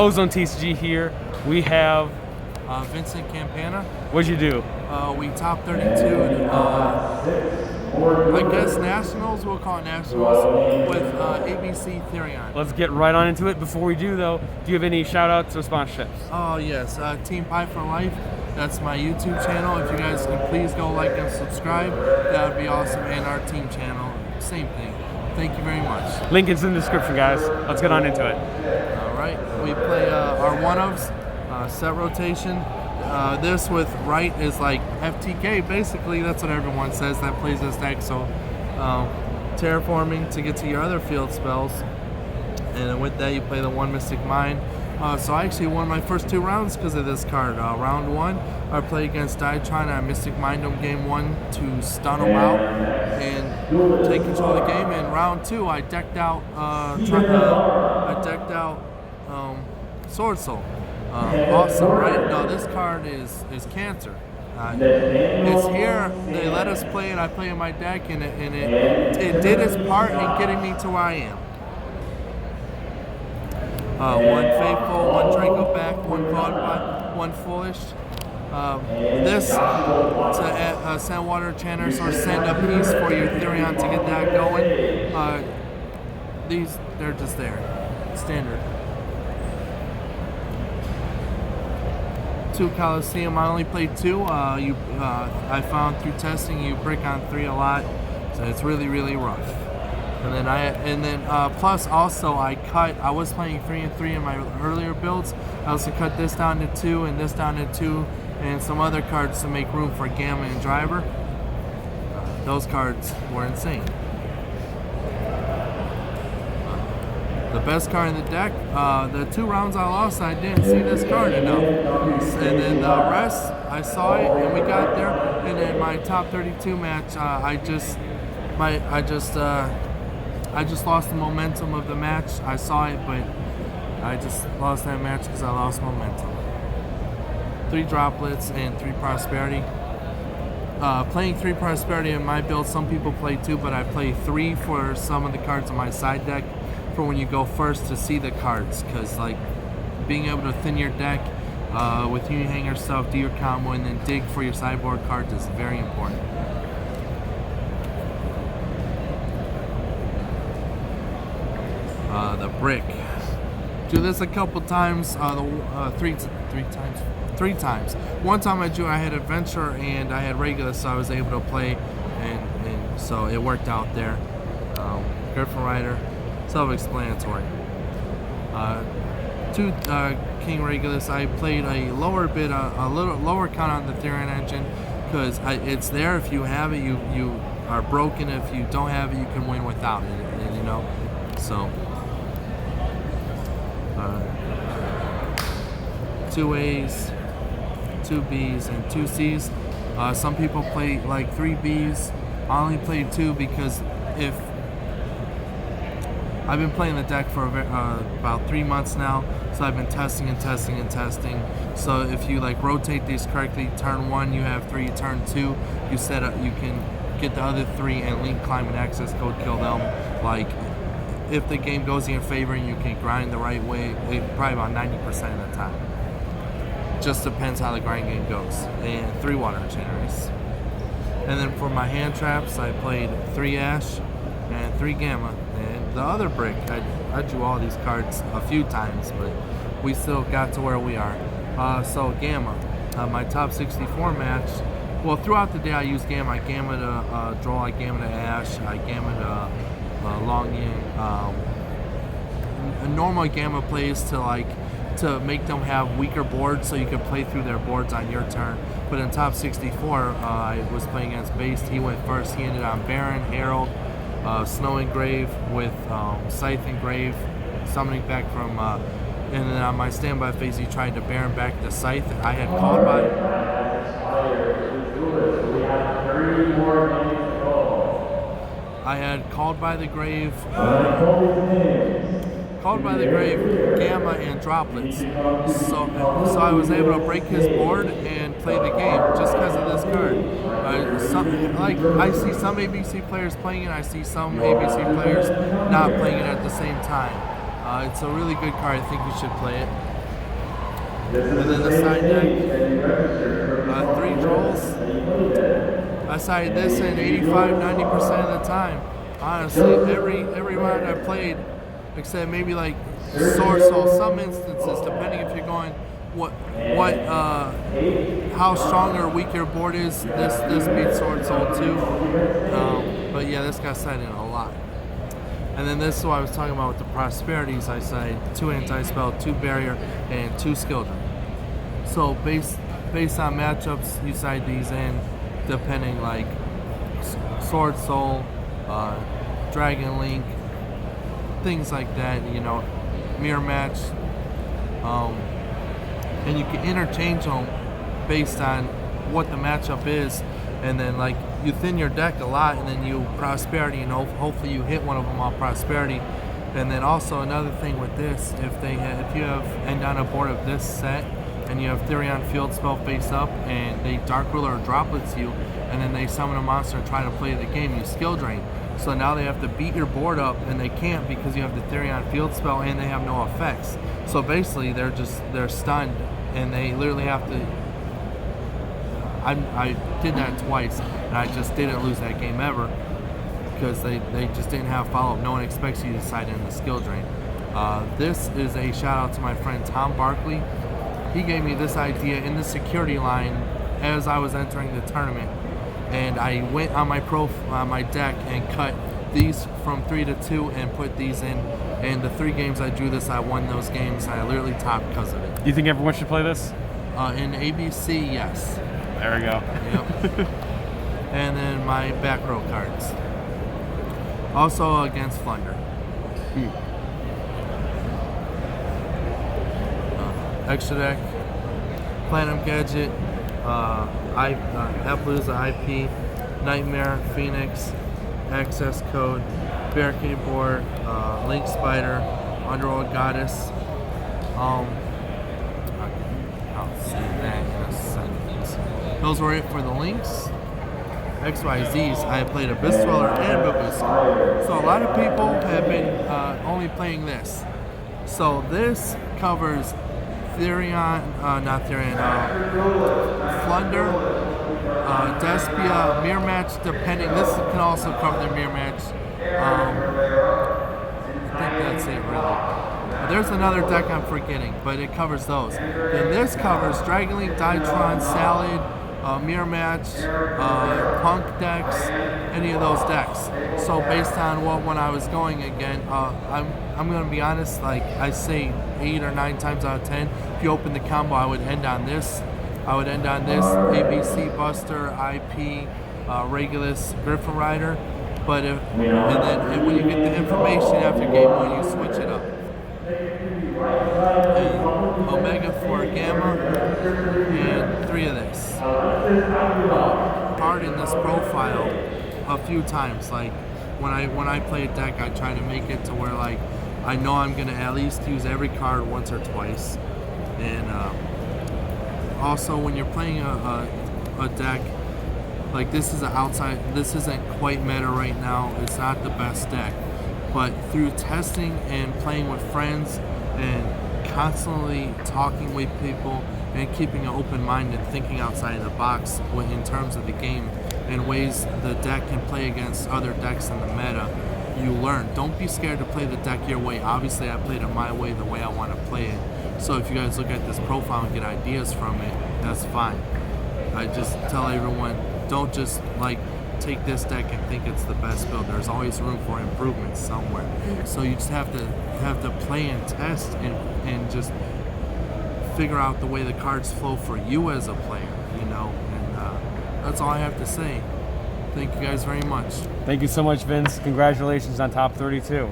OzoneTCG here. We have Vincent Campana. What'd you do? We top 32 I guess nationals, we'll call it nationals, with ABC Therion. Let's get right on into it. Before we do though, do you have any shout outs or sponsorships? Oh yes, Team Pie for Life. That's my YouTube channel. If you guys can please go like and subscribe, that would be awesome. And our team channel, same thing. Thank you very much. Link is in the description, guys. Let's get on into it. All right, we play our one-ofs, set rotation. This with right is like FTK, basically. That's what everyone says that plays this deck. So terraforming to get to your other field spells, and then with that you play the one Mystic Mine. So I actually won my first 2 rounds because of this card. Round 1, I played against Diatron at Mystic Mind him game 1 to stun him out and take control of the game. In round 2, I decked out Sword Soul. Awesome, right? No, this card is Cancer. It's here. They let us play it. I play in my deck, and it did its part in getting me to where I am. One Faithful, one Draco back, one Quad, one Foolish. This to send Water Channers or send a piece for your Therion to get that going. These, they're just there. Standard. 2 Coliseum. I only played 2. I found through testing you brick on 3 a lot, so it's really rough. And then plus also I was playing 3 and 3 in my earlier builds. I also cut this down to 2 and this down to 2 and some other cards to make room for Gamma and Driver. Those cards were insane. The best card in the deck, the 2 rounds I lost, I didn't see this card enough. And then the rest, I saw it and we got there. And then my top 32 match, I just lost the momentum of the match. I saw it, but I just lost that match because I lost momentum. 3 Droplets and 3 Prosperity. Playing 3 Prosperity in my build, some people play 2, but I play 3 for some of the cards on my side deck for when you go first to see the cards, because like being able to thin your deck with Union Hanger stuff, do your combo, and then dig for your sideboard cards is very important. The brick. Do this a couple times. Three times. One time I had Adventure and I had Regular, so I was able to play, and so it worked out there. Griffin Rider, self-explanatory. 2 King Regulus. I played a lower bit, a little lower count on the Therion engine because it's there. If you have it, you are broken. If you don't have it, you can win without it. And, you know, so. 2 A's, 2 B's, and 2 C's. Some people play like 3 B's. I only played 2 because if I've been playing the deck for about 3 months now, so I've been testing and testing and testing. So if you like rotate these correctly, turn 1 you have 3, turn 2 you set up, you can get the other 3 and link, climb, and access code, kill them. Like if the game goes in your favor and you can grind the right way, probably about 90% of the time. Just depends how the grind game goes. And 3 Water Channers. And then for my hand traps, I played 3 Ash and 3 Gamma. And the other brick, I drew all these cards a few times, but we still got to where we are. So Gamma, my top 64 match. Well, throughout the day I use Gamma. I Gamma to draw, I Gamma to Ash, I Gamma to Long Yin. A normal Gamma plays to make them have weaker boards so you can play through their boards on your turn. But in top 64, I was playing against Based. He went first. He ended on Baron, Herald, Snow Engrave with Scythe Engrave, summoning back from, and then on my standby phase he tried to Baron back the Scythe. I had called by. I had Called by the Grave. Called by the Grave, Gamma, and Droplets. So I was able to break his board and play the game just because of this card. I see some ABC players playing it, I see some ABC players not playing it at the same time. It's a really good card. I think you should play it. And then the side deck, 3 trolls. I sided this in 85-90% of the time. Honestly, every round I played, except maybe like Sword Soul, some instances, depending if you're going how strong or weak your board is. This beats Sword Soul too. But yeah, this got sided a lot. And then this is what I was talking about with the prosperities. I sided 2 anti-spell, 2 barrier, and 2 skill drain. So based on matchups, you side these in, depending like Sword Soul, Dragon Link, things like that. You know, mirror match. And you can interchange them based on what the matchup is, and then like you thin your deck a lot, and then you prosperity, and hopefully you hit one of them on prosperity. And then also another thing with this, if you end on a board of this set and you have Therion Field Spell face up and they Dark Ruler or Droplets you, and then they summon a monster and try to play the game, you skill drain. So now they have to beat your board up, and they can't because you have the Therion Field Spell and they have no effects. So basically they're stunned, and they literally have to. I did that twice, and I just didn't lose that game ever because they just didn't have follow-up. No one expects you to side in the skill drain. This is a shout out to my friend Tom Barkley. He gave me this idea in the security line as I was entering the tournament, and I went on my deck and cut these from 3 to 2 and put these in. And the 3 games I drew this, I won those games. I literally topped because of it. You think everyone should play this? In ABC, yes. There we go. Yep. And then my back row cards. Also against Flunder. Extra deck, Platinum Gadget, Appalooza IP, Nightmare, Phoenix, Access Code, Barricade Board, Link Spider, Underworld Goddess. I'll say that in a sentence. Those were it for the links. XYZs, I played Abyss Dweller and Babuska. So a lot of people have been only playing this. So this covers Therion, Flunder, Despia, Mirror Match, depending. This can also cover the Mirror Match. I think that's it, really. There's another deck I'm forgetting, but it covers those. Then this covers Dragon Link, Dytron, Salad, Mirror Match, Punk decks, any of those decks. So based on what one I was going again, I'm gonna be honest. Like I say, 8 or 9 times out of 10, if you open the combo, I would end on this. ABC Buster, IP, Regulus, Griffin Rider. But then when you get the information after game 1, you switch it up. And Omega for Gamma, and 3 of this. Hard in this profile a few times. Like when I play a deck, I try to make it to where like I know I'm gonna at least use every card once or twice. And also when you're playing a deck like this this isn't quite meta right now. It's not the best deck, but through testing and playing with friends and constantly talking with people and keeping an open mind and thinking outside of the box in terms of the game and ways the deck can play against other decks in the meta, you learn. Don't be scared to play the deck your way. Obviously I played it my way, the way I want to play it. So if you guys look at this profile and get ideas from it, that's fine. I just tell everyone, don't just like take this deck and think it's the best build. There's always room for improvement somewhere. So you just have to play and test and just figure out the way the cards flow for you as a player, you know. And that's all I have to say. Thank you guys very much. Thank you so much, Vince. Congratulations on top 32.